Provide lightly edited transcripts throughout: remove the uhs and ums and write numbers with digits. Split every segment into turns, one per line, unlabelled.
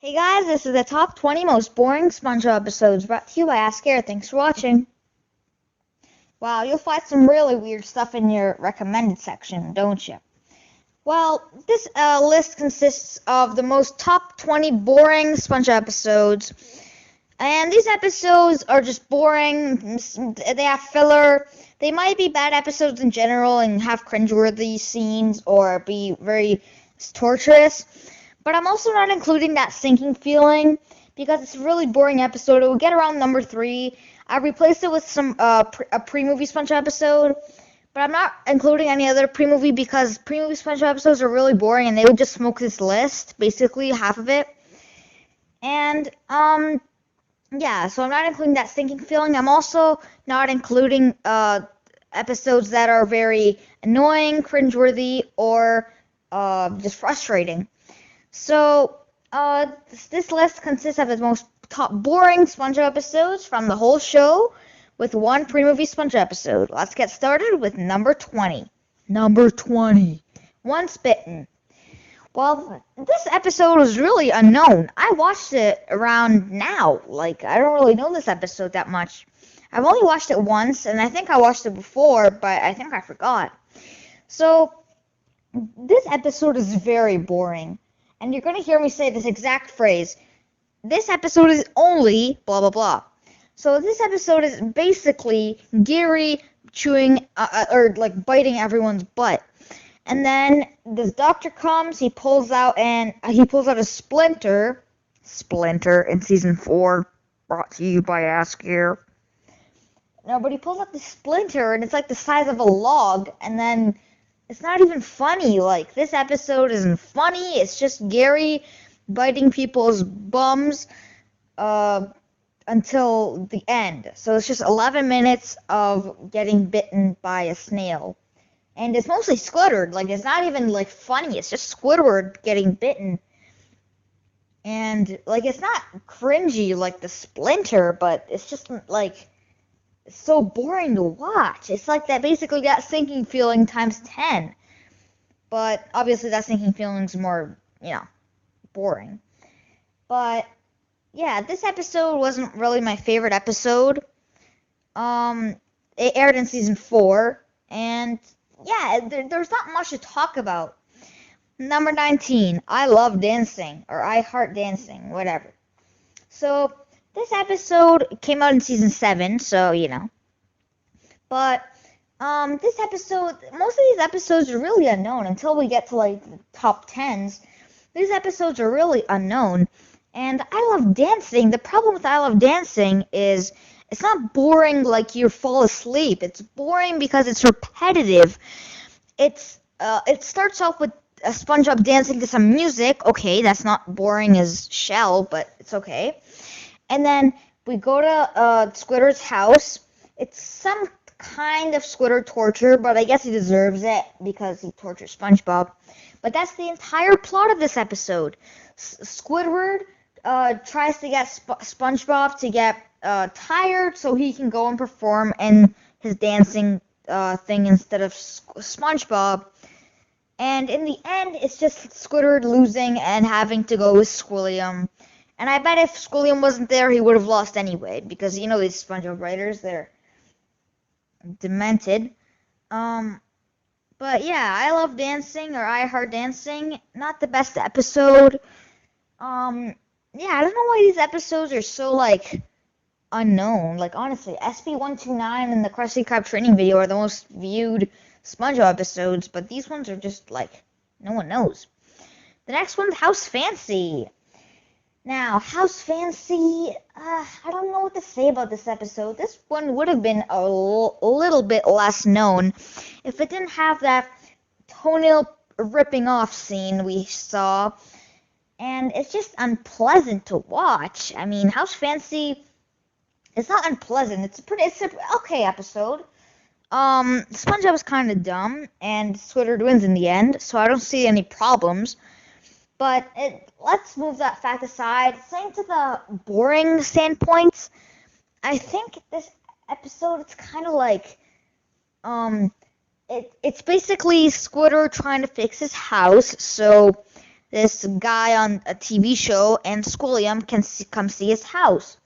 Hey guys, this is the top 20 most boring SpongeBob episodes brought to you by A.S.K. Thanks for watching. Wow, you'll find some really weird stuff in your recommended section, don't you? Well, this list consists of the most top 20 boring SpongeBob episodes. And these episodes are just boring, they have filler. They might be bad episodes in general and have cringeworthy scenes or be very torturous. But I'm also not including that sinking feeling because it's a really boring episode. It will get around number 3. I replaced it with a pre-movie SpongeBob episode, but I'm not including any other pre-movie because pre-movie SpongeBob episodes are really boring and they would just smoke this list, basically half of it. And yeah, so I'm not including that sinking feeling. I'm also not including episodes that are very annoying, cringeworthy, or just frustrating. So, this list consists of the most top boring SpongeBob episodes from the whole show, with one pre-movie SpongeBob episode. Let's get started with number 20. Number 20. Once Bitten. Well, this episode was really unknown. I watched it around now. I don't really know this episode that much. I've only watched it once, and I think I watched it before, but I think I forgot. So, this episode is very boring. And you're going to hear me say this exact phrase. This episode is only blah, blah, blah. So this episode is basically Gary chewing, or biting everyone's butt. And then this doctor comes, he pulls out a Splinter. Splinter in season 4, brought to you by A.S.K. No, but he pulls out the Splinter, and it's like the size of a log, and then it's not even funny. This episode isn't funny. It's just Gary biting people's bums until the end. So it's just 11 minutes of getting bitten by a snail. And it's mostly Squidward. It's not even, funny. It's just Squidward getting bitten. And, it's not cringy like the Splinter, but it's just, it's so boring to watch. It's like basically that sinking feeling times 10. But obviously that sinking feeling's more, boring. But yeah, this episode wasn't really my favorite episode. It aired in season 4, and yeah, there's not much to talk about. Number 19, I love dancing, or I heart dancing, whatever. So this episode came out in season 7, so, But, this episode, most of these episodes are really unknown until we get to, the top 10s. These episodes are really unknown, and I love dancing. The problem with I love dancing is it's not boring like you fall asleep. It's boring because it's repetitive. It starts off with a SpongeBob dancing to some music. Okay, that's not boring as Shell, but it's okay. And then we go to Squidward's house. It's some kind of Squidward torture, but I guess he deserves it because he tortures SpongeBob. But that's the entire plot of this episode. Squidward tries to get SpongeBob to get tired so he can go and perform in his dancing thing instead of SpongeBob. And in the end, it's just Squidward losing and having to go with Squilliam. And I bet if Squilliam wasn't there, he would have lost anyway, because these SpongeBob writers, they're demented. But yeah, I love dancing, or I heart dancing. Not the best episode. Yeah, I don't know why these episodes are so, unknown. Honestly, SB129 and the Krusty Krab training video are the most viewed SpongeBob episodes, but these ones are just, no one knows. The next one's House Fancy. Now, House Fancy, I don't know what to say about this episode. This one would have been a little bit less known if it didn't have that toenail ripping off scene we saw. And it's just unpleasant to watch. I mean, House Fancy, it's not unpleasant. It's an okay episode. SpongeBob was kind of dumb, and Squidward wins in the end, so I don't see any problems. But let's move that fact aside. Saying to the boring standpoints, I think this episode, it's kind of it's basically Squidward trying to fix his house. So this guy on a TV show, and Squilliam can come see his house.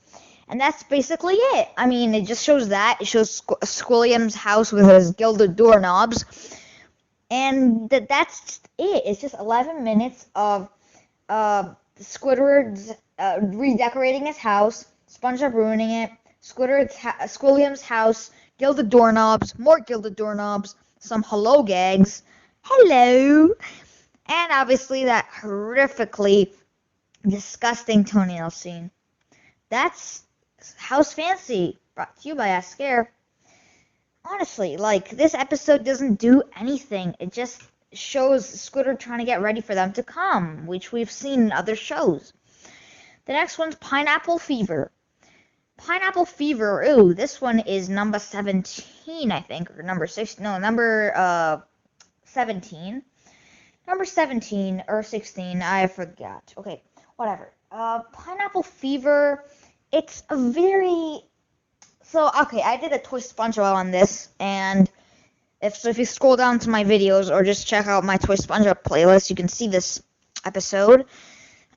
And that's basically it. I mean, it just shows that. It shows Squilliam's house with his gilded doorknobs. And that's just it. It's just 11 minutes of Squidward redecorating his house, SpongeBob ruining it, Squilliam's house, gilded doorknobs, more gilded doorknobs, some hello gags, hello, and obviously that horrifically disgusting toenail scene. That's House Fancy, brought to you by A.S.K. Honestly, like, this episode doesn't do anything. It just shows Squidward trying to get ready for them to come, which we've seen in other shows. The next one's Pineapple Fever. Pineapple Fever, ooh, this one is number 17, I think, or number 6, no, number 17. Number 17, or 16, I forgot. Okay, whatever. Pineapple Fever, it's a very... So, okay, I did a Toy SpongeBob on this, and if you scroll down to my videos, or just check out my Toy SpongeBob playlist, you can see this episode.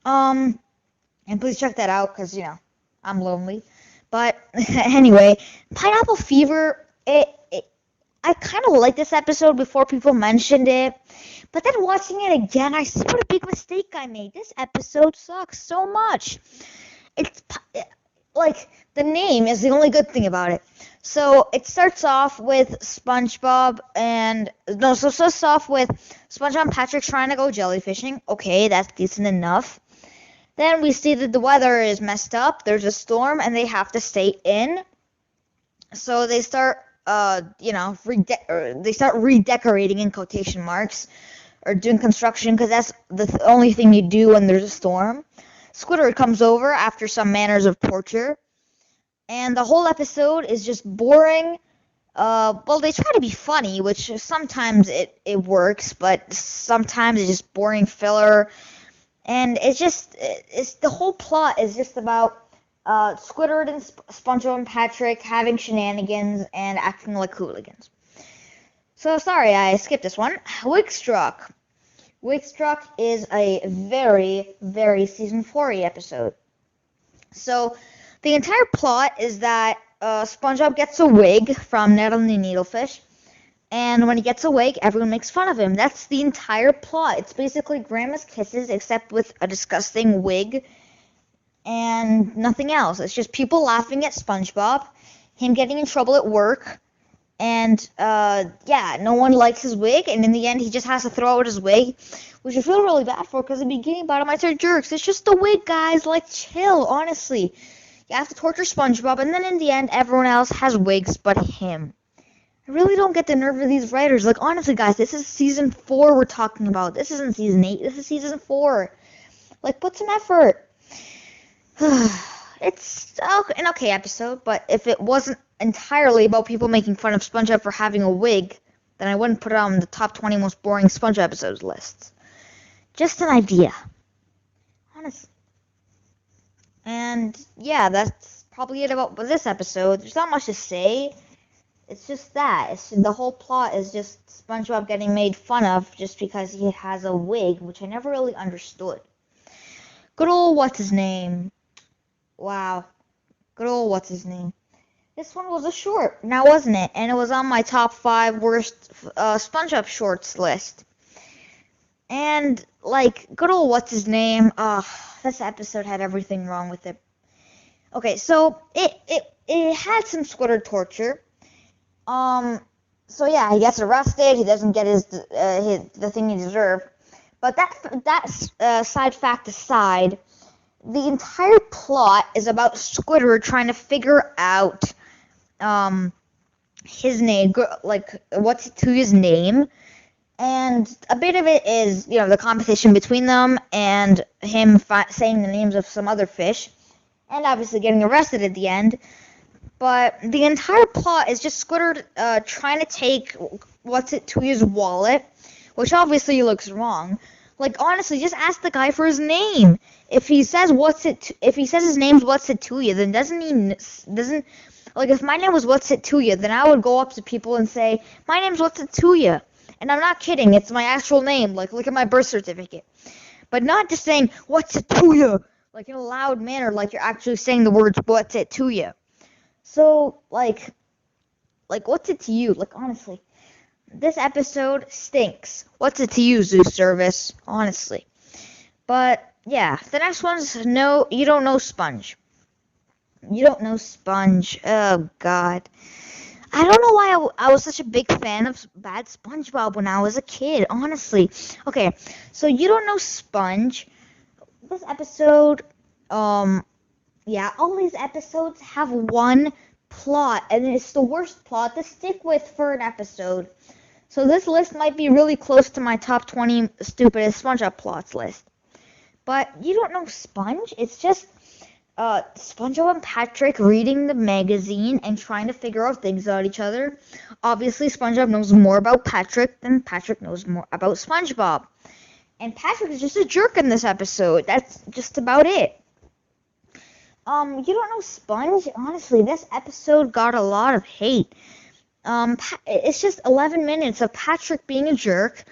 And please check that out, because, you know, I'm lonely. But, anyway, Pineapple Fever, I kind of liked this episode before people mentioned it. But then watching it again, I see what a big mistake I made. This episode sucks so much. It's, like, the name is the only good thing about it. So, it starts off with SpongeBob and Patrick trying to go jellyfishing. Okay, that's decent enough. Then we see that the weather is messed up. There's a storm, and they have to stay in. So they start, redecorating in quotation marks, or doing construction, because that's the only thing you do when there's a storm. Squidward comes over after some manners of torture, and the whole episode is just boring. Well, they try to be funny, which sometimes it works, but sometimes it's just boring filler. And the whole plot is just about Squidward and SpongeBob and Patrick having shenanigans and acting like hooligans. So, sorry, I skipped this one. Wigstruck. Wigstruck is a very, very Season 4 episode. So, the entire plot is that SpongeBob gets a wig from Ned and the Needlefish. And when he gets a wig, everyone makes fun of him. That's the entire plot. It's basically Grandma's Kisses, except with a disgusting wig and nothing else. It's just people laughing at SpongeBob, him getting in trouble at work, and, no one likes his wig, and in the end, he just has to throw out his wig, which I feel really bad for, because in the beginning, Bottomites are jerks. It's just a wig, guys. Like, chill, honestly. You have to torture SpongeBob, and then in the end, everyone else has wigs but him. I really don't get the nerve of these writers. Like, honestly, guys, this is Season 4 we're talking about. This isn't Season 8. This is Season 4. Like, put some effort. It's an okay episode, but if it wasn't entirely about people making fun of SpongeBob for having a wig, then I wouldn't put it on the top 20 most boring SpongeBob episodes list. Just an idea. Honestly. And, yeah, that's probably it about this episode. There's not much to say. It's just that. The whole plot is just SpongeBob getting made fun of just because he has a wig, which I never really understood. Good old What's-His-Name. Wow. Good old What's-His-Name. This one was a short, now wasn't it? And it was on my top 5 worst SpongeBob shorts list. And, like, good old What's-His-Name. This episode had everything wrong with it. Okay, so it had some Squidward torture. So yeah, he gets arrested. He doesn't get the thing he deserved. But that side fact aside, the entire plot is about Squidward trying to figure out his name, like what's to his name, and a bit of it is the competition between them and him saying the names of some other fish, and obviously getting arrested at the end. But the entire plot is just Squidward trying to take What's-It-To-You's wallet, which obviously looks wrong. Like, honestly, just ask the guy for his name. If he says his name's What's-It-To-You, then if my name was What's-It-To-You, then I would go up to people and say, my name's What's-It-To-You. And I'm not kidding, it's my actual name. Like, look at my birth certificate. but not just saying, what's it to you? Like in a loud manner, like you're actually saying the words, what's it to you? So, like, what's it to you? Like, honestly, this episode stinks. What's it to you, Zoo Service? Honestly. But, yeah, the next one's no, you don't know Sponge. You don't know Sponge. Oh, God. I don't know why I was such a big fan of Bad SpongeBob when I was a kid, honestly. Okay, so you don't know Sponge. This episode, yeah, all these episodes have one plot, and it's the worst plot to stick with for an episode. So this list might be really close to my top 20 stupidest SpongeBob plots list. But you don't know Sponge? It's just SpongeBob and Patrick reading the magazine and trying to figure out things about each other. Obviously, SpongeBob knows more about Patrick than Patrick knows more about SpongeBob. And Patrick is just a jerk in this episode. That's just about it. You don't know Sponge? Honestly, this episode got a lot of hate. It's just 11 minutes of Patrick being a jerk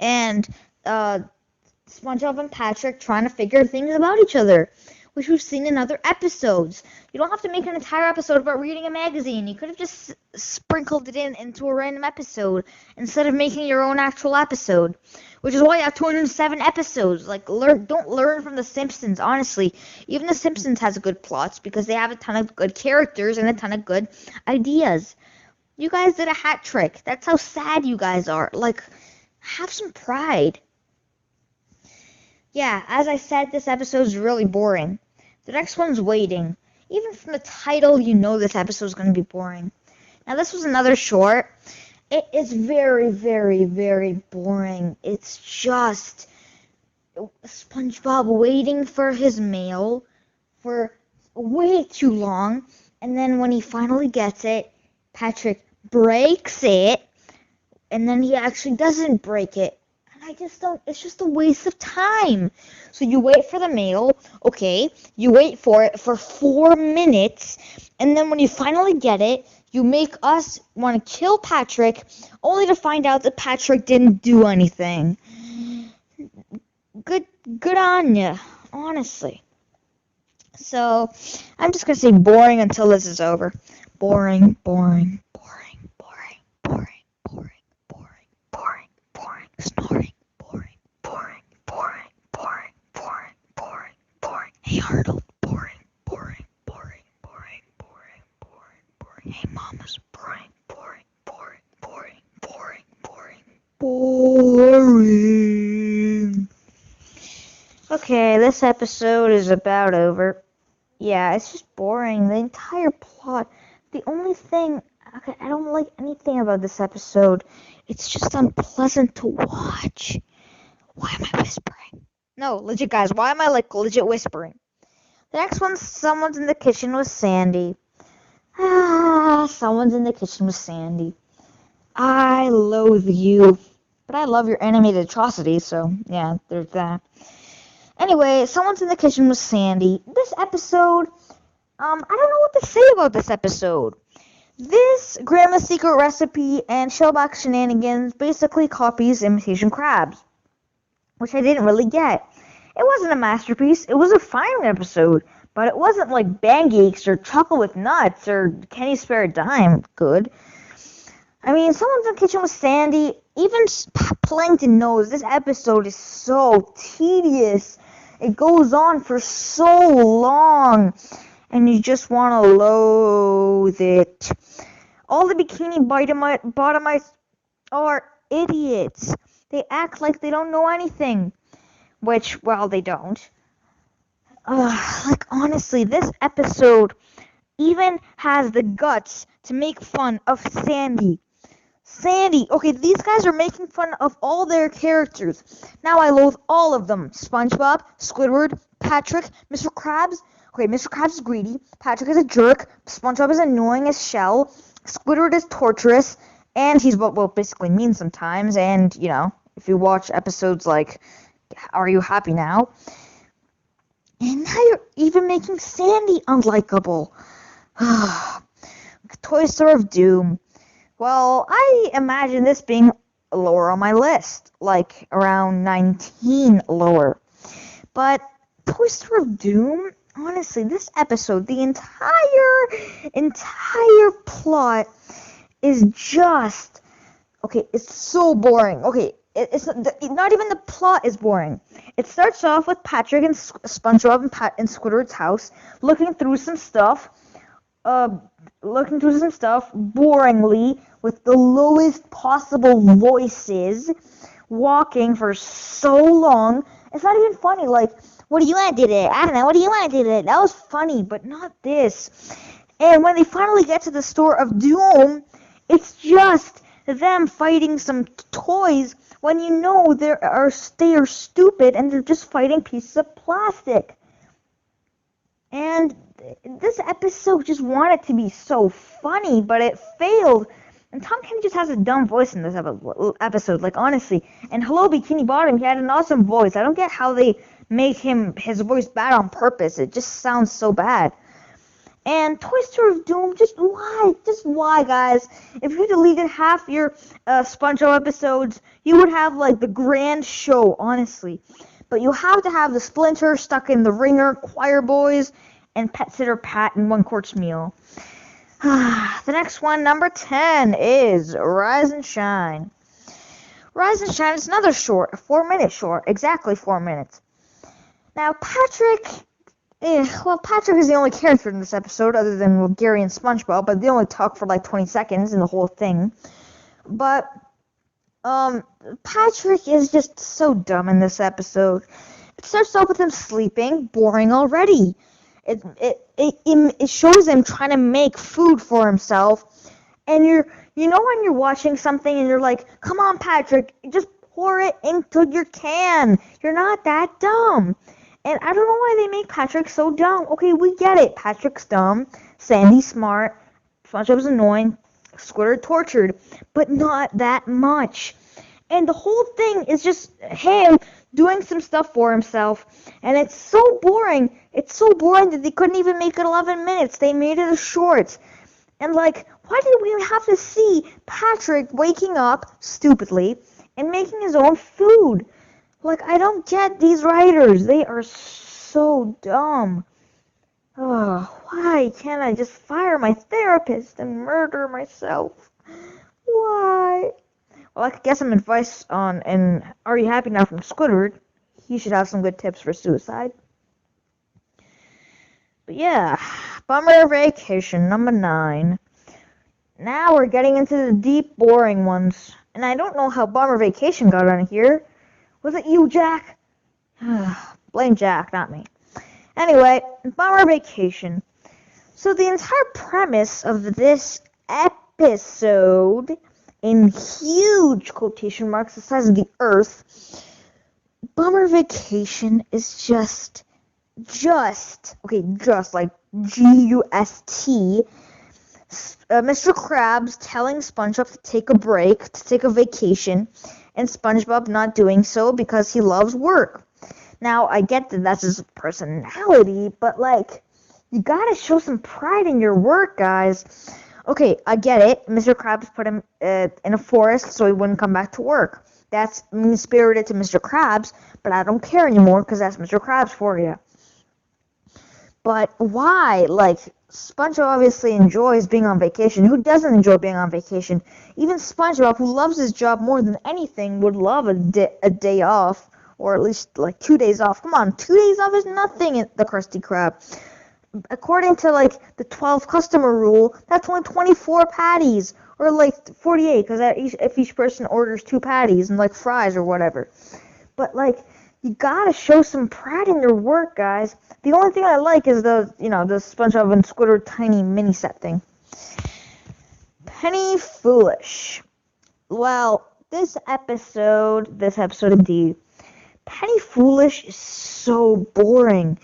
and SpongeBob and Patrick trying to figure things about each other, which we've seen in other episodes. You don't have to make an entire episode about reading a magazine. You could have just sprinkled it into a random episode instead of making your own actual episode, which is why you have 207 episodes. Like, don't learn from The Simpsons, honestly. Even The Simpsons has good plots because they have a ton of good characters and a ton of good ideas. You guys did a hat trick. That's how sad you guys are. Like, have some pride. Yeah, as I said, this episode is really boring. The next one's Waiting. Even from the title, you know this episode is going to be boring. Now, this was another short. It is very, very, very boring. It's just SpongeBob waiting for his mail for way too long. And then when he finally gets it, Patrick breaks it. And then he actually doesn't break it. I just don't, it's just a waste of time. So you wait for the mail, okay, you wait for it for 4 minutes, and then when you finally get it, you make us want to kill Patrick, only to find out that Patrick didn't do anything. Good on ya, honestly. So, I'm just going to say boring until this is over. Boring, boring, boring, boring, boring, boring, boring, boring, boring, snoring. Hey Arnold, boring, boring, boring, boring, boring, boring, boring. Hey Mama's boring, boring, boring, boring, boring, boring. Okay, this episode is about over. Yeah, it's just boring. The entire plot. The only thing, okay, I don't like anything about this episode. It's just unpleasant to watch. Why am I whispering? No, legit guys, why am I legit whispering? The next one, Someone's in the Kitchen with Sandy. Someone's in the Kitchen with Sandy. I loathe you. But I love your animated atrocities, so yeah, there's that. Anyway, Someone's in the Kitchen with Sandy. This episode, I don't know what to say about this episode. This Grandma's Secret Recipe and Shellback Shenanigans basically copies Imitation Crabs, which I didn't really get. It wasn't a masterpiece. It was a fine episode, but it wasn't like Pancakes or Chocolate with Nuts or Kenny Spare a Dime good. I mean, Someone's in the Kitchen with Sandy. Even Plankton knows this episode is so tedious. It goes on for so long, and you just want to loathe it. All the Bikini Bottomites are idiots. They act like they don't know anything. Which, well, they don't. Like, honestly, this episode even has the guts to make fun of Sandy. Sandy, okay, these guys are making fun of all their characters. Now I loathe all of them. SpongeBob, Squidward, Patrick, Mr. Krabs. Okay, Mr. Krabs is greedy. Patrick is a jerk. SpongeBob is annoying as shell. Squidward is torturous. And he's what basically mean sometimes. And, you know, if you watch episodes like Are You Happy Now? And now you're even making Sandy unlikable. Toy Store of Doom. Well, I imagine this being lower on my list. Like, around 19 lower. But Toaster of Doom, honestly, this episode, the entire plot is just, okay, it's so boring. Okay, it's not even the plot is boring. It starts off with Patrick and SpongeBob and Pat in Squidward's house looking through some stuff boringly with the lowest possible voices, walking for so long. It's not even funny. Like, what do you want to do today? I don't know. What do you want to do today? That was funny, but not this. And when they finally get to the Store of Doom, it's just them fighting some toys when you know they are stupid and they're just fighting pieces of plastic. And this episode just wanted to be so funny, but it failed. And Tom Kenny just has a dumb voice in this episode, like, honestly. And Hello Bikini Bottom, he had an awesome voice. I don't get how they make his voice bad on purpose. It just sounds so bad. And Toaster of Doom, just why, guys? If you deleted half your SpongeBob episodes, you would have, like, the grand show, honestly. But you have to have the Splinter, Stuck in the Ringer, Choir Boys, and Pet Sitter Pat in one course meal. The next one, number 10, is Rise and Shine. Rise and Shine is another short, a 4-minute short, exactly 4 minutes. Now, Patrick is the only character in this episode other than Gary and SpongeBob, but they only talk for like 20 seconds in the whole thing. But Patrick is just so dumb in this episode. It starts off with him sleeping, boring already. It shows him trying to make food for himself, and you know when you're watching something and you're like, come on, Patrick, just pour it into your can. You're not that dumb. And I don't know why they make Patrick so dumb. Okay, we get it. Patrick's dumb, Sandy's smart, SpongeBob's annoying, Squidward tortured, but not that much. And the whole thing is just him doing some stuff for himself, and it's so boring. It's so boring that they couldn't even make it 11 minutes. They made it a short. And, like, why did we have to see Patrick waking up stupidly and making his own food? Like, I don't get these writers. They are so dumb. Oh, why can't I just fire my therapist and murder myself? Why? Well, I could get some advice on, and Are You Happy Now from Squidward. He should have some good tips for suicide. But yeah, Bummer Vacation, number 9. Now we're getting into the deep, boring ones. And I don't know how Bummer Vacation got on here. Was it you, Jack? Blame Jack, not me. Anyway, Bummer Vacation. So the entire premise of this episode, in huge quotation marks the size of the earth, Bummer Vacation is just like G-U-S-T, Mr. Krabs telling SpongeBob to take a break, to take a vacation, and SpongeBob not doing so because he loves work. Now, I get that that's his personality, but, like, you gotta show some pride in your work, guys. Okay, I get it. Mr. Krabs put him in a forest so he wouldn't come back to work. That's mean-spirited to Mr. Krabs, but I don't care anymore because that's Mr. Krabs for you. But why? Like, SpongeBob obviously enjoys being on vacation. Who doesn't enjoy being on vacation? Even SpongeBob, who loves his job more than anything, would love a day off, or at least like 2 days off. Come on, 2 days off is nothing at the Krusty Krab. According to like the 12 customer rule, that's only 24 patties, or like 48, because if each person orders 2 patties and like fries or whatever. But like, you gotta show some pride in your work, guys. The only thing I like is the SpongeBob and Squidward tiny mini set thing. Penny Foolish. Well, this episode indeed, Penny Foolish is so boring.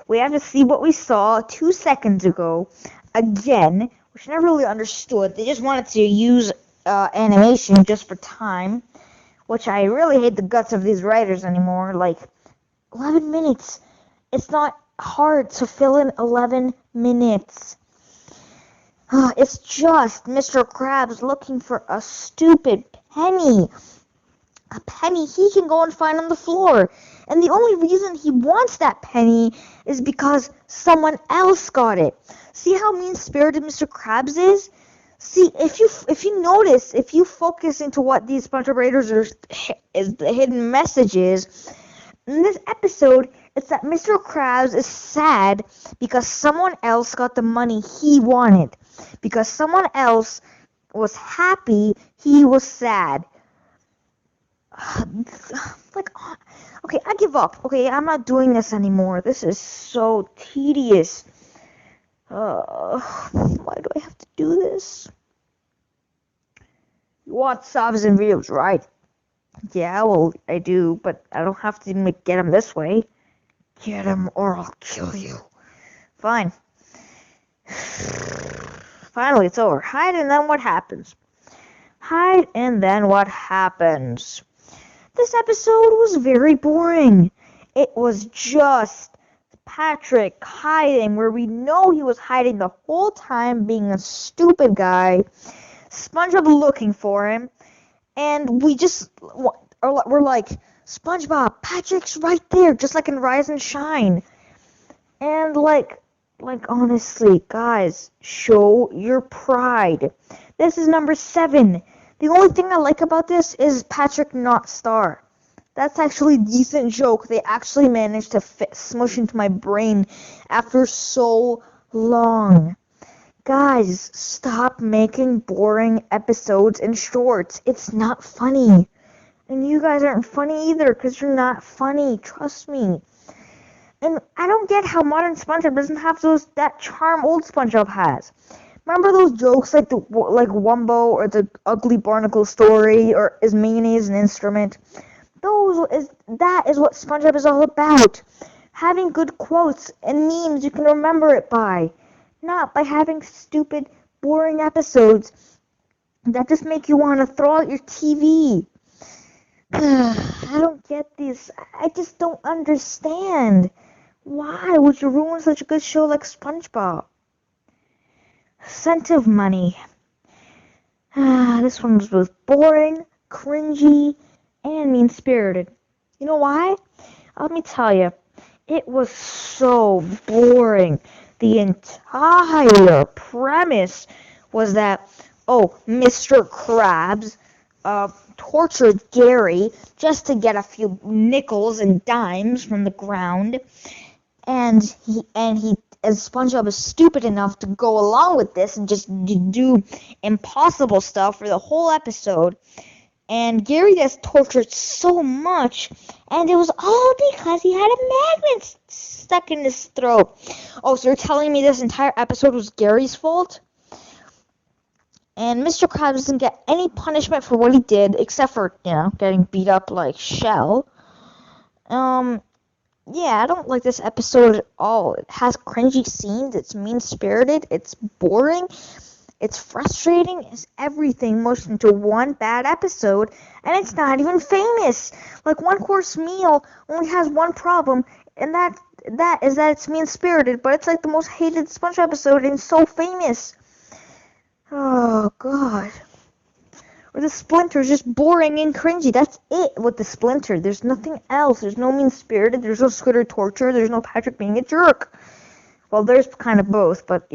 We have to see what we saw 2 seconds ago again, which I never really understood. They just wanted to use animation just for time, which I really hate the guts of these writers anymore. Like, 11 minutes. It's not hard to fill in 11 minutes. It's just Mr. Krabs looking for a stupid penny. A penny he can go and find on the floor. And the only reason he wants that penny is because someone else got it. See how mean-spirited Mr. Krabs is? See, if you notice, if you focus into what these SpongeBob Raiders is the hidden message is, in this episode, it's that Mr. Krabs is sad because someone else got the money he wanted. Because someone else was happy, he was sad. Okay, I give up. Okay, I'm not doing this anymore. This is so tedious. Why do I have to do this? You want subs and videos, right? Yeah, well, I do, but I don't have to get them this way. Get them or I'll kill you. Fine. Finally, it's over. Hide and then what happens? Hide and then what happens? This episode was very boring. It was just Patrick hiding where we know he was hiding the whole time being a stupid guy. SpongeBob looking for him. And we're like, SpongeBob, Patrick's right there, just like in Rise and Shine. And like honestly, guys, show your pride. This is number 7. The only thing I like about this is Patrick not star. That's actually a decent joke. They actually managed to smush into my brain after so long. Guys, stop making boring episodes and shorts. It's not funny. And you guys aren't funny either because you're not funny. Trust me. And I don't get how modern SpongeBob doesn't have that charm old SpongeBob has. Remember those jokes like Wumbo or the Ugly Barnacle story or is mayonnaise an instrument? That is what SpongeBob is all about. Having good quotes and memes you can remember it by. Not by having stupid, boring episodes that just make you want to throw out your TV. I don't get this. I just don't understand. Why would you ruin such a good show like SpongeBob? Scent of Money. This one was both boring, cringy, and mean-spirited. You know why? Let me tell you. It was so boring. The entire premise was that, Mr. Krabs tortured Gary just to get a few nickels and dimes from the ground, and SpongeBob is stupid enough to go along with this and just do impossible stuff for the whole episode. And Gary gets tortured so much, and it was all because he had a magnet stuck in his throat. Oh, so you're telling me this entire episode was Gary's fault? And Mr. Krabs doesn't get any punishment for what he did, except for, getting beat up like Shell. Yeah, I don't like this episode at all. It has cringy scenes, it's mean-spirited, it's boring, it's frustrating, it's everything mushed into one bad episode, and it's not even famous. Like, One Course Meal only has one problem, and that is that it's mean-spirited, but it's like the most hated SpongeBob episode and so famous. Oh, God. Or the Splinter is just boring and cringy. That's it with the Splinter. There's nothing else. There's no mean-spirited. There's no Scooter torture. There's no Patrick being a jerk. Well, there's kind of both, but,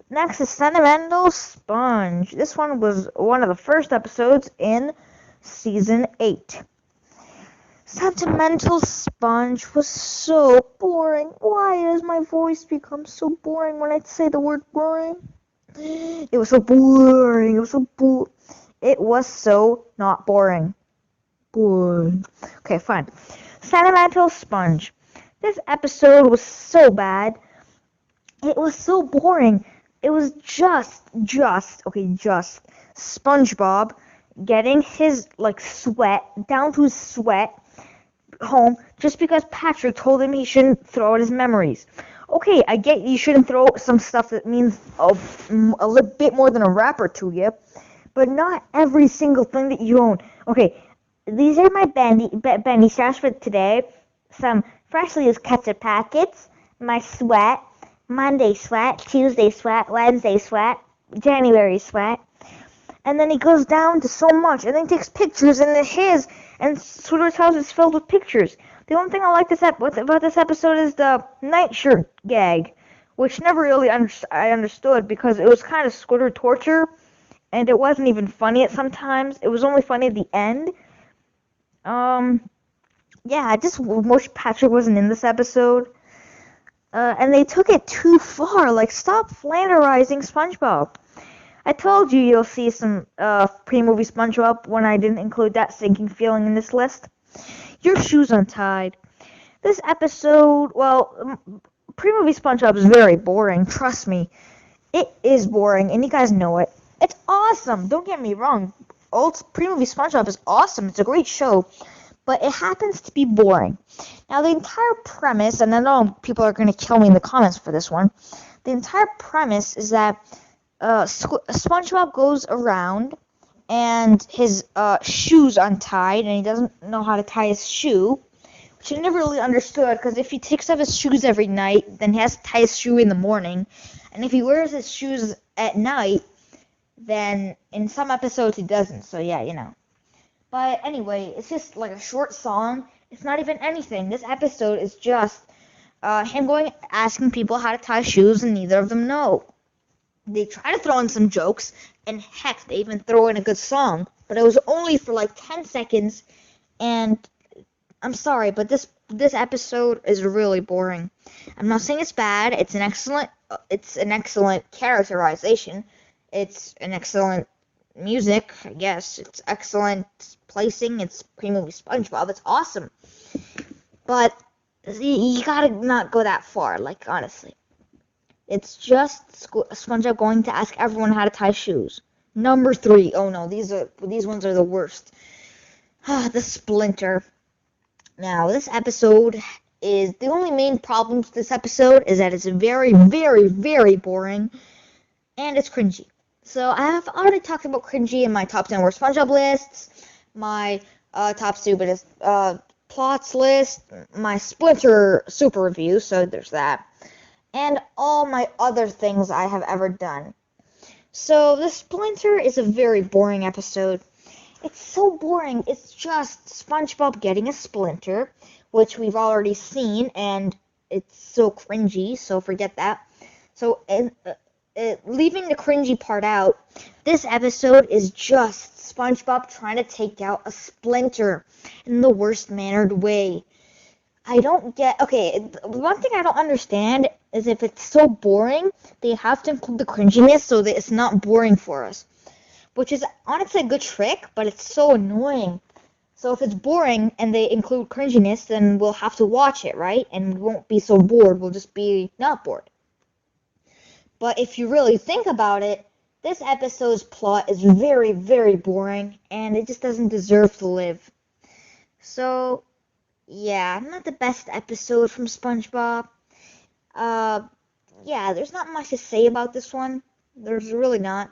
Next is Sentimental Sponge. This one was one of the first episodes in Season 8. Sentimental Sponge was so boring. Why does my voice become so boring when I say the word boring? It was so boring. It was so not boring. Boring. Okay, fine. Sentimental Sponge. This episode was so bad. It was so boring. It was just SpongeBob getting his, sweat, down to his sweat, home, just because Patrick told him he shouldn't throw out his memories. Okay, I get you shouldn't throw some stuff that means a little bit more than a wrapper to you, but not every single thing that you own. Okay, these are my bendy straps for today. Some freshly used ketchup packets, my sweat, Monday sweat, Tuesday sweat, Wednesday sweat, January sweat. And then he goes down to so much, and then he takes pictures, and they're his, and Squidward's house is filled with pictures. The only thing I like about this episode is the nightshirt gag, which never really I understood because it was kind of Squidward torture, and it wasn't even funny at sometimes. It was only funny at the end. Yeah, I just wish Patrick wasn't in this episode. And they took it too far. Like, stop flanderizing SpongeBob. I told you you'll see some pre-movie SpongeBob when I didn't include that sinking feeling in this list. Your shoes untied. This episode, well, pre-movie SpongeBob is very boring. Trust me, it is boring, and you guys know it. It's awesome. Don't get me wrong. Old pre-movie SpongeBob is awesome. It's a great show, but it happens to be boring. Now, the entire premise, and I know people are going to kill me in the comments for this one. The entire premise is that SpongeBob goes around and his shoe's untied, and he doesn't know how to tie his shoe, which I never really understood, because if he takes off his shoes every night, then he has to tie his shoe in the morning, and if he wears his shoes at night, then in some episodes he doesn't, so yeah, you know. But anyway, it's just like a short song. It's not even anything. This episode is just him asking people how to tie shoes, and neither of them know. They try to throw in some jokes, and heck, they even throw in a good song, but it was only for like 10 seconds, and I'm sorry, but this episode is really boring. I'm not saying it's bad. It's an excellent characterization. It's an excellent music, I guess. It's excellent placing. It's pre-movie SpongeBob. It's awesome. But you gotta not go that far, like, honestly. It's just SpongeBob going to ask everyone how to tie shoes. Number 3. Oh no, these ones are the worst. The Splinter. Now, this episode is the only main problem with this episode is that it's very, very, very boring, and it's cringy. So I have already talked about cringy in my top 10 worst SpongeBob lists, my top stupidest plots list, my Splinter super review. So there's that. And all my other things I have ever done. So the Splinter is a very boring episode. It's so boring. It's just SpongeBob getting a splinter, which we've already seen, and it's so cringy, so forget that. So leaving the cringy part out, this episode is just SpongeBob trying to take out a splinter in the worst mannered way. I don't get... Okay, one thing I don't understand is if it's so boring, they have to include the cringiness so that it's not boring for us. Which is honestly a good trick, but it's so annoying. So if it's boring and they include cringiness, then we'll have to watch it, right? And we won't be so bored, we'll just be not bored. But if you really think about it, this episode's plot is very, very boring, and it just doesn't deserve to live. So... yeah, not the best episode from SpongeBob. Yeah, there's not much to say about this one. There's really not.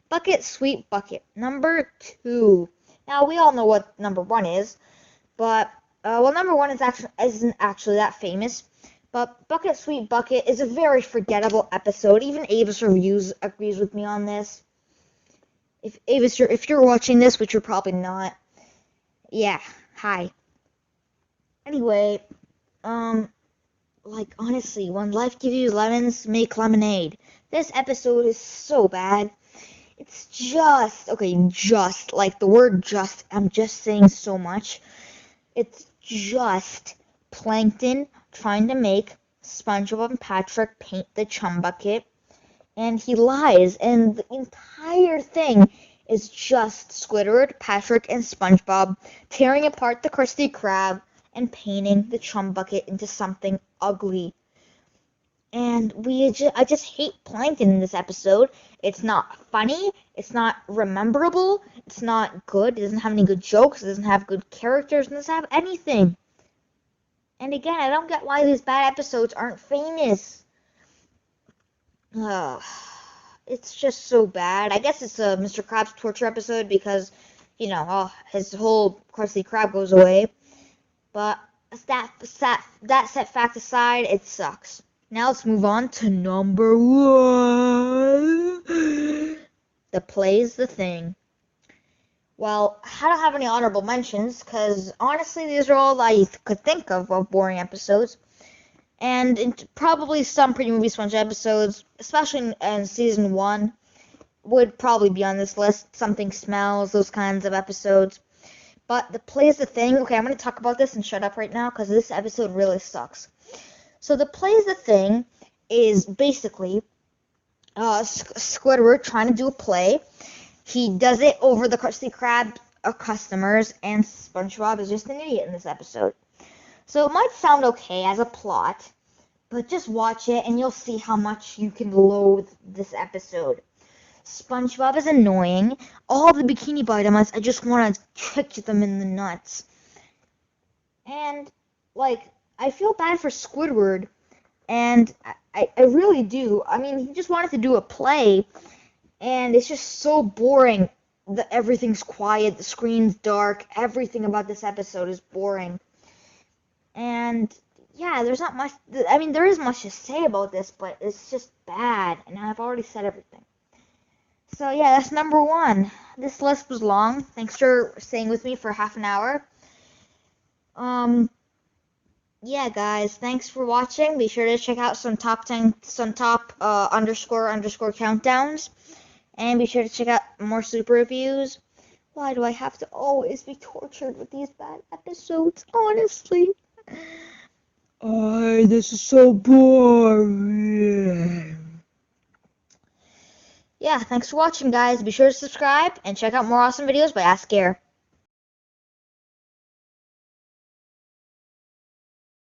Bucket, Sweet Bucket. Number 2. Now, we all know what number 1 is, but, number 1 isn't actually that famous. But Bucket, Sweet Bucket is a very forgettable episode. Even Avis Reviews agrees with me on this. If you're watching this, which you're probably not, yeah, hi. Anyway, like, honestly, when life gives you lemons, make lemonade. This episode is so bad. It's just, like the word just, I'm just saying so much. It's just Plankton trying to make SpongeBob and Patrick paint the chum bucket, and he lies, and the entire thing is just Squidward, Patrick, and SpongeBob tearing apart the Krusty Krab and painting the chum bucket into something ugly. And I just hate Plankton in this episode. It's not funny, it's not rememberable, it's not good, it doesn't have any good jokes, it doesn't have good characters, it doesn't have anything. And again, I don't get why these bad episodes aren't famous. It's just so bad. I guess it's a Mr. Krabs torture episode because, his whole Krusty Krab goes away. But that set fact aside, it sucks. Now let's move on to number 1. The Play's the Thing. Well, I don't have any honorable mentions, because honestly, these are all I could think of boring episodes. And probably some Pretty Movie Sponge episodes, especially in Season 1, would probably be on this list. Something Smells, those kinds of episodes. But The Play's the Thing. Okay, I'm going to talk about this and shut up right now, because this episode really sucks. So The Play's the Thing is basically Squidward trying to do a play. He does it over the Krusty Krab customers, and SpongeBob is just an idiot in this episode. So it might sound okay as a plot, but just watch it and you'll see how much you can loathe this episode. SpongeBob is annoying. All the Bikini Bottoms, I just want to kick them in the nuts. And, I feel bad for Squidward, and I really do. I mean, he just wanted to do a play, and it's just so boring. Everything's quiet, the screen's dark, everything about this episode is boring. And yeah, there's not much, I mean, there is much to say about this, but it's just bad, and I've already said everything. So yeah, that's number 1. This list was long. Thanks for staying with me for half an hour. Yeah, guys, thanks for watching. Be sure to check out some top underscore countdowns. And be sure to check out more super reviews. Why do I have to always be tortured with these bad episodes, honestly? This is so boring. Yeah, thanks for watching, guys. Be sure to subscribe and check out more awesome videos by A.S.K.